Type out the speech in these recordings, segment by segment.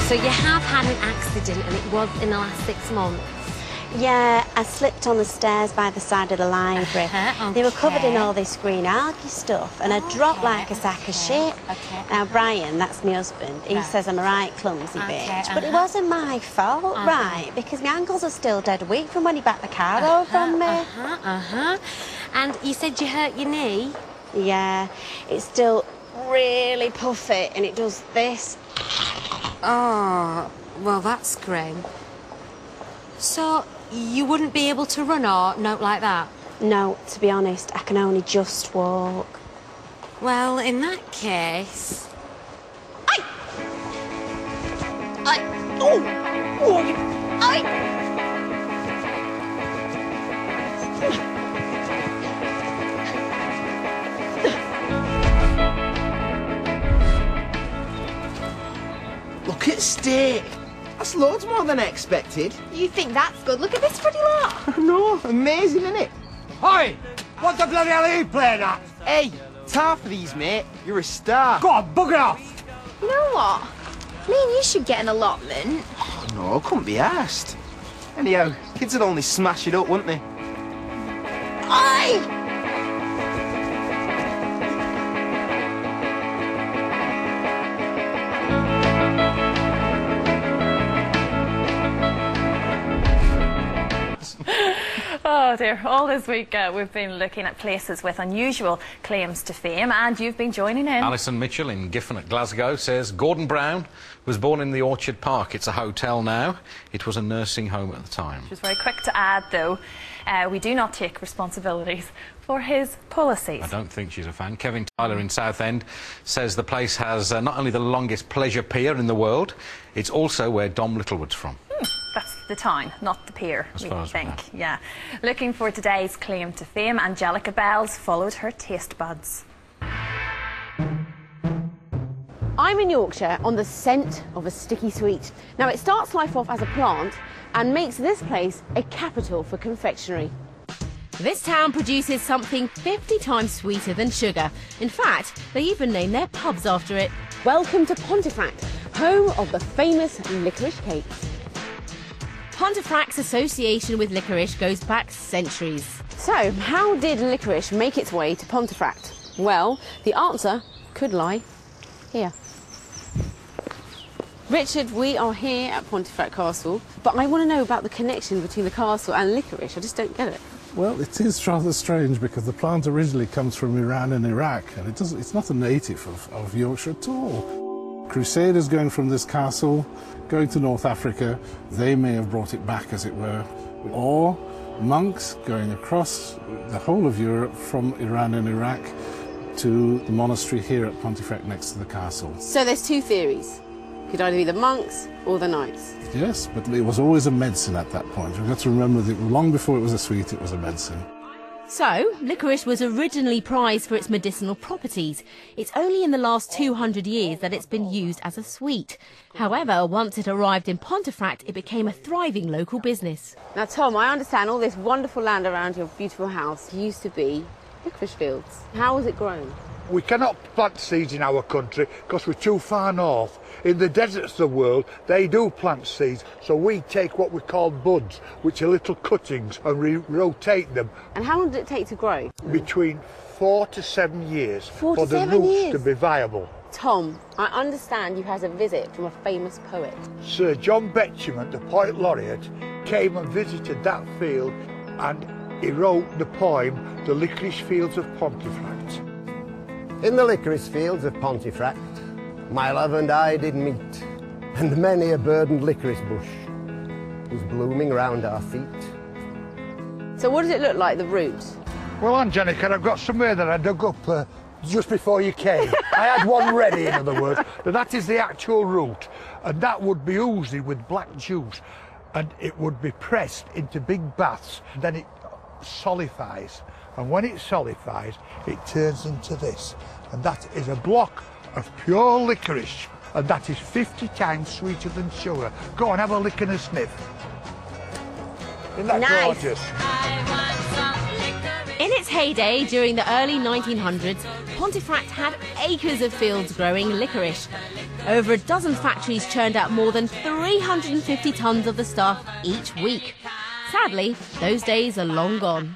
So you have had an accident, and it was in the last 6 months? Yeah, I slipped on the stairs by the side of the library. Okay. They were covered in all this green algae stuff, and I dropped like a sack of shit. Now, Brian, that's my husband, he says I'm a right clumsy bitch, but it wasn't my fault, right? Because my ankles are still dead weak from when he backed the car over on me. And you said you hurt your knee? Yeah, it's still really puffy, and it does this. Oh, well, that's grim. So, you wouldn't be able to run or note like that? No, to be honest, I can only just walk. Well, in that case... Aye! Aye! Oh! Oh! Aye! Look at steak. That's loads more than I expected. You think that's good? Look at this pretty lot. No, amazing, isn't it? Oi! What the bloody hell are you playing at? Hey, tar for these, mate. You're a star. Go on, bugger off! You know what? Me and you should get an allotment. Oh, no, couldn't be arsed. Anyhow, kids would only smash it up, wouldn't they? Aye! Oh dear, all this week we've been looking at places with unusual claims to fame, and you've been joining in. Alison Mitchell in Giffen at Glasgow says Gordon Brown was born in the Orchard Park. It's a hotel now. It was a nursing home at the time. She was very quick to add, though, we do not take responsibilities for his policies. I don't think she's a fan. Kevin Tyler in Southend says the place has not only the longest pleasure pier in the world, it's also where Dom Littlewood's from. That's the town, not the pier, As we far as we think. know. Yeah. Looking for today's claim to fame, Angellica Bell's followed her taste buds. I'm in Yorkshire on the scent of a sticky sweet. Now, it starts life off as a plant and makes this place a capital for confectionery. This town produces something 50 times sweeter than sugar. In fact, they even name their pubs after it. Welcome to Pontefract, home of the famous licorice cakes. Pontefract's association with licorice goes back centuries. So, how did licorice make its way to Pontefract? Well, the answer could lie here. Richard, we are here at Pontefract Castle, but I want to know about the connection between the castle and licorice. I just don't get it. Well, it is rather strange because the plant originally comes from Iran and Iraq, and it's not a native of Yorkshire at all. Crusaders going from this castle, going to North Africa, they may have brought it back, as it were, or monks going across the whole of Europe from Iran and Iraq to the monastery here at Pontefract next to the castle. So there's two theories. It could either be the monks or the knights. Yes, but it was always a medicine at that point. We've got to remember that long before it was a sweet, it was a medicine. So, licorice was originally prized for its medicinal properties. It's only in the last 200 years that it's been used as a sweet. However, once it arrived in Pontefract, it became a thriving local business. Now, Tom, I understand all this wonderful land around your beautiful house used to be licorice fields. How was it grown? We cannot plant seeds in our country because we're too far north. In the deserts of the world, they do plant seeds, so we take what we call buds, which are little cuttings, and we rotate them. And how long did it take to grow? Between 4 to 7 years for the 7 roots years to be viable. Tom, I understand you had a visit from a famous poet. Sir John Betjeman, the poet laureate, came and visited that field, and he wrote the poem, The Licorice Fields of Pontefract. In the licorice fields of Pontefract, my love and I did meet, and many a burdened licorice bush was blooming round our feet. So what does it look like, the roots? Well, Angellica, I've got somewhere that I dug up just before you came. I had one ready, in other words, but that is the actual root, and that would be oozed with black juice, and it would be pressed into big baths, then it solidifies. And when it solidifies, it turns into this. And that is a block of pure licorice. And that is 50 times sweeter than sugar. Go on, have a lick and a sniff. Isn't that gorgeous? In In its heyday during the early 1900s, Pontefract had acres of fields growing licorice. Over a dozen factories churned out more than 350 tonnes of the stuff each week. Sadly, those days are long gone.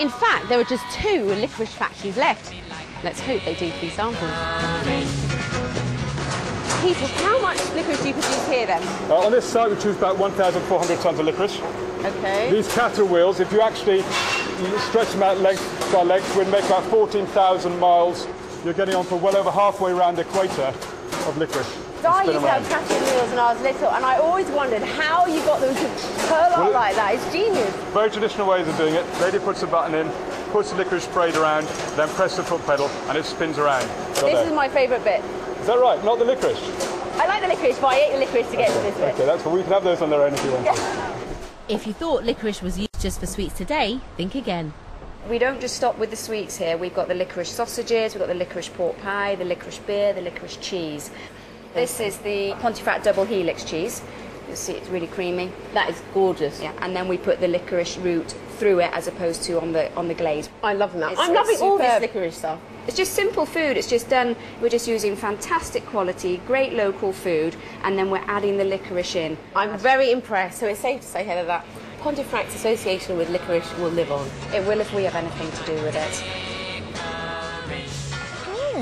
In fact, there are just 2 licorice factories left. Let's hope they do 3 samples. Peter, how much licorice do you produce here then? On this site we produce about 1,400 tonnes of licorice. Okay. These cattle wheels, if you actually stretch them out length by length, we'd make about 14,000 miles. You're getting on for well over halfway around the equator of licorice. So I used to have cattle wheels when I was little, and I always wondered how you got them to curl up like that. It's genius. Very traditional ways of doing it. Lady puts a button in, puts the licorice sprayed around, then press the foot pedal, and it spins around. This is my favourite bit. Is that right? Not the licorice? I like the licorice, but I ate the licorice to get to this bit. Okay, that's what we can have those on their own if you want to. If you thought licorice was used just for sweets today, think again. We don't just stop with the sweets here. We've got the licorice sausages, we've got the licorice pork pie, the licorice beer, the licorice cheese. This is the Pontefract double helix cheese. You'll see it's really creamy. That is gorgeous. Yeah, and then we put the licorice root through it as opposed to on the glaze. I love that. I'm loving all this licorice stuff. It's just simple food. It's just done. We're just using fantastic quality, great local food, and then we're adding the licorice in. I'm very impressed. So it's safe to say, Heather, that Pontefract's association with licorice will live on. It will if we have anything to do with it.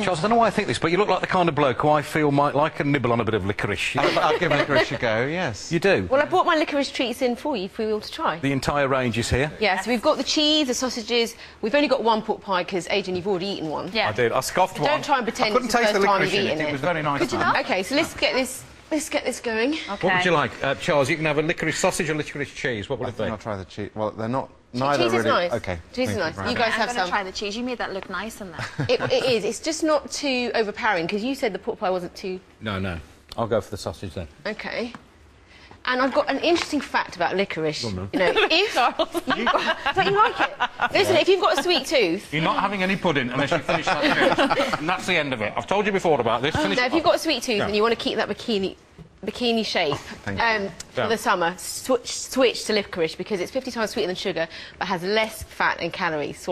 Charles, I don't know why I think this, but you look like the kind of bloke who I feel might like a nibble on a bit of licorice. I'll give licorice a go, yes. You do? Well, I brought my licorice treats in for you all to try. The entire range is here? Yes, we've got the cheese, the sausages. We've only got 1 pork pie because, Adrian, you've already eaten one. Yeah. I did. I scoffed one. Don't try and pretend it's the first time you've eaten it. It was very nice. Could you not? OK, so let's get this going. Okay. What would you like? Charles, you can have a licorice sausage or licorice cheese. What would it be? I'll try the cheese. Well, they're not... Neither cheese really... is nice. OK. Cheese is nice. You guys have some. I'm going to try the cheese. You made that look nice in there. It is. It's just not too overpowering, because you said the pork pie wasn't too... No. I'll go for the sausage then. OK. And I've got an interesting fact about licorice. You know, if... don't you like it? Listen, if you've got a sweet tooth... You're not having any pudding unless you finish that tooth. And that's the end of it. I've told you before about this. Now, if you've got a sweet tooth and you want to keep that bikini shape for the summer, switch to licorice, because it's 50 times sweeter than sugar but has less fat and calories.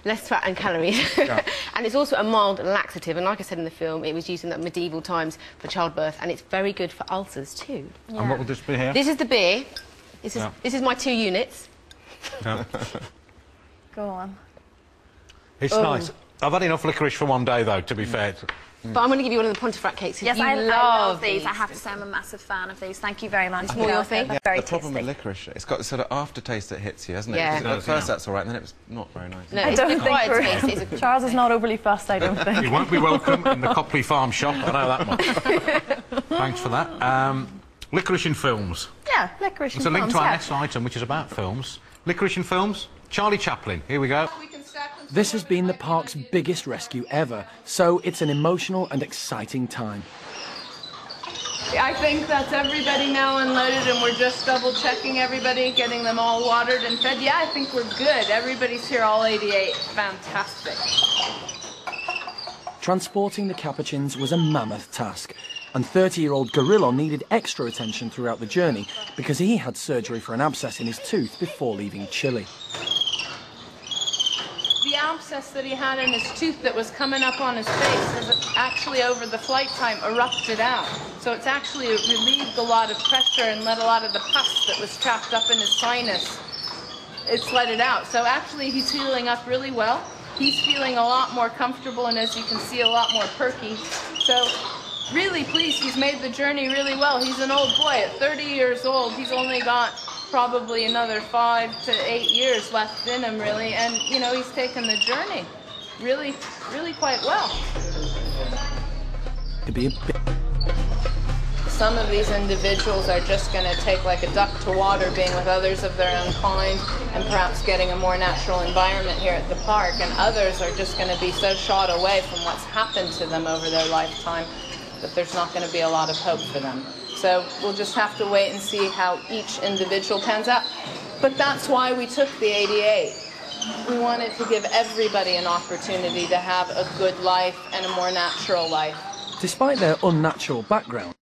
Less fat and calories. And it's also a mild laxative, and like I said in the film, it was used in the medieval times for childbirth, and it's very good for ulcers too. Yeah. And what will this be here? This is the beer. This is my 2 units. Go on. It's nice. I've had enough licorice for one day though, to be fair. But I'm going to give you one of the Pontefract cakes. Yes, I love these. I have to say I'm a massive fan of these. Thank you very much. It's more your thing? Yeah, very the problem tasty. with licorice, it's got a sort of aftertaste that hits you, hasn't it? Yeah. At first that's all right, and then it was not very nice. No, I don't think Charles is not overly fussed, I don't think. You won't be welcome in the Copley Farm shop, I know that much. Thanks for that. Licorice in films. Yeah, licorice in films, It's a link to our next item, which is about films. Licorice in films. Charlie Chaplin. Here we go. This has been the park's biggest rescue ever, so it's an emotional and exciting time. I think that's everybody now unloaded, and we're just double-checking everybody, getting them all watered and fed. Yeah, I think we're good. Everybody's here, all 88. Fantastic. Transporting the capuchins was a mammoth task, and 30-year-old Gorilla needed extra attention throughout the journey because he had surgery for an abscess in his tooth before leaving Chile. The abscess that he had in his tooth that was coming up on his face has actually, over the flight time, erupted out. So it's actually relieved a lot of pressure and let a lot of the pus that was trapped up in his sinus, it's let it out. So actually he's healing up really well. He's feeling a lot more comfortable, and as you can see, a lot more perky. So really pleased. He's made the journey really well. He's an old boy. At 30 years old, he's only got probably another 5 to 8 years left in him, really, and you know, he's taken the journey really quite well. To be a bit... Some of these individuals are just going to take like a duck to water, being with others of their own kind and perhaps getting a more natural environment here at the park, and others are just going to be so shot away from what's happened to them over their lifetime that there's not going to be a lot of hope for them. So we'll just have to wait and see how each individual pans out. But that's why we took the 88. We wanted to give everybody an opportunity to have a good life and a more natural life. Despite their unnatural background,